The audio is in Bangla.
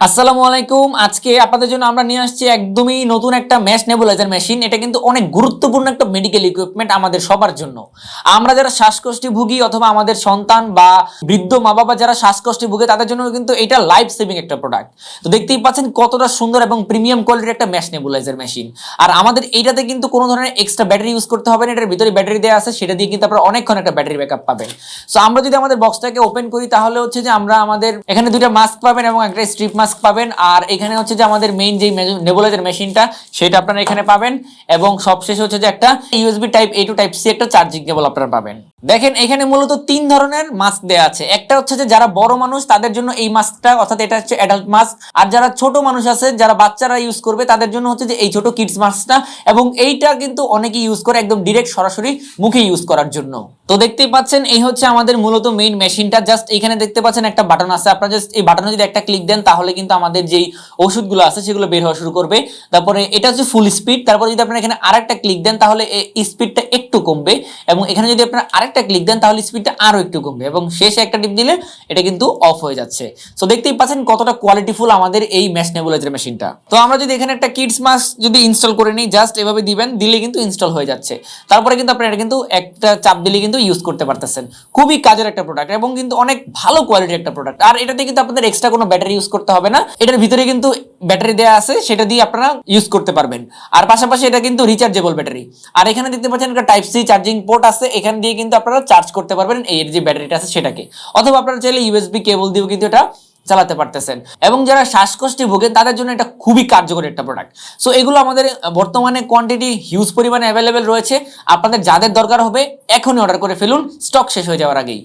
আসসালামু আলাইকুম। আজকে আপনাদের জন্য আমরা নিয়ে আসছি একদমই নতুন একটা ম্যাশ নেবুলাইজার মেশিন। এটা কিন্তু অনেক গুরুত্বপূর্ণ একটা মেডিকেল ইকুইপমেন্ট আমাদের সবার জন্য। আমরা যারা শ্বাসকষ্টে ভুগি অথবা আমাদের সন্তান বা বৃদ্ধ মা বাবা যারা শ্বাসকষ্টে ভুগে তাদের জন্য কিন্তু এটা লাইফ সেভিং একটা প্রোডাক্ট। তো দেখতেই পাচ্ছেন কতটা সুন্দর এবং প্রিমিয়াম কোয়ালিটির একটা ম্যাশ নেবুলাইজার মেশিন। আর আমাদের এইটাতে কিন্তু কোনো ধরনের এক্সট্রা ব্যাটারি ইউজ করতে হবে না। এটার ভিতরে ব্যাটারি দেওয়া আছে, সেটা দিয়ে কিন্তু আপনারা অনেকক্ষণ একটা ব্যাটারি ব্যাকআপ পাবেন। সো আমরা যদি আমাদের বক্সটাকে ওপেন করি তাহলে হচ্ছে যে আমরা আমাদের এখানে দুইটা মাস্ক পাবেন এবং একটা স্ট্রিপ মাস্ক পাবেন। আর এখানে হচ্ছে যে আমাদের মেইন যে নেবুলাইজার মেশিনটা সেটা আপনারা এখানে পাবেন এবং সবশেষে হচ্ছে যে একটা ইউএসবি টাইপ এ টু টাইপ সি একটা চার্জিং কেবল আপনারা পাবেন। দেখেন এখানে মূলত তিন ধরনের মাস্ক দেওয়া আছে। একটা হচ্ছে যে যারা বড় মানুষ তাদের জন্য এই মাস্কটা, অর্থাৎ এটা হচ্ছে অ্যাডাল্ট মাস্ক। আর যারা ছোট মানুষ আছে, যারা বাচ্চারা ইউজ করবে তাদের জন্য হচ্ছে যে এই ছোট কিডস মাস্কটা। এবং এইটা কিন্তু অনেকেই ইউজ করে একদম ডিরেক্ট সরাসরি মুখে ইউজ করার জন্য। তো দেখতেই পাচ্ছেন এই হচ্ছে আমাদের মূলত মেইন মেশিনটা। জাস্ট এখানে দেখতে পাচ্ছেন একটা বাটন আছে, আপনারা জাস্ট এই বাটনে যদি একটা ক্লিক দেন তাহলে কিন্তু আমাদের যেই ওষুধগুলো আছে সেগুলো বের হওয়া শুরু করবে। তারপরে এটা হচ্ছে ফুল স্পিড। তারপরে যদি আপনারা এখানে আরেকটা ক্লিক দেন তাহলে এই স্পিডটা একটু কমবে এবং এখানে যদি আপনারা আরেকটা ক্লিক দেন তাহলে স্পিডটা আরো একটু কমবে এবং শেষে একটা টিপ দিলে এটা কিন্তু অফ হয়ে যাচ্ছে। সো দেখতেই পাচ্ছেন কতটা কোয়ালিটিফুল আমাদের এই ম্যাশ নেবুলাইজার মেশিনটা। তো আমরা যদি এখানে একটা কিডস মাস্ক যদি ইনস্টল করে নিই, জাস্ট এভাবে দিবেন, দিলে কিন্তু ইনস্টল হয়ে যাচ্ছে। তারপরে কিন্তু আপনারা এটা কিন্তু একটা চাপ দিলে কিন্তু ইউজ করতে পারতেছেন। খুবই কাজের একটা প্রোডাক্ট এবং কিন্তু অনেক ভালো কোয়ালিটির একটা প্রোডাক্ট। আর এটাতে কিন্তু আপনাদের এক্সট্রা কোনো ব্যাটারি ইউজ করতে হবে না। এটার ভিতরে কিন্তু ব্যাটারি দেওয়া আছে, সেটা দিয়ে আপনারা ইউজ করতে পারবেন। আর পাশাপাশি এটা কিন্তু রিচার্জেবল ব্যাটারি। আর এখানে দেখতে পাচ্ছেন একটা টাইপ সি চার্জিং পোর্ট আছে, এখান দিয়ে কিন্তু আপনারা চার্জ করতে পারবেন এর যে ব্যাটারিটা আছে সেটাকে। অথবা আপনারা চাইলে ইউএসবি কেবল দিয়েও কিন্তু এটা চালাতে পারতেছেন। এবং যারা শ্বাসকষ্টে ভোগে তাদের জন্য এটা খুবই কার্যকরী একটা প্রোডাক্ট। সো এগুলো আমাদের বর্তমানে কোয়ান্টিটি হিউজ পরিমাণে অ্যাভেলেবেল রয়েছে। আপনাদের যাদের দরকার হবে এখনই অর্ডার করে ফেলুন, স্টক শেষ হয়ে যাওয়ার আগেই।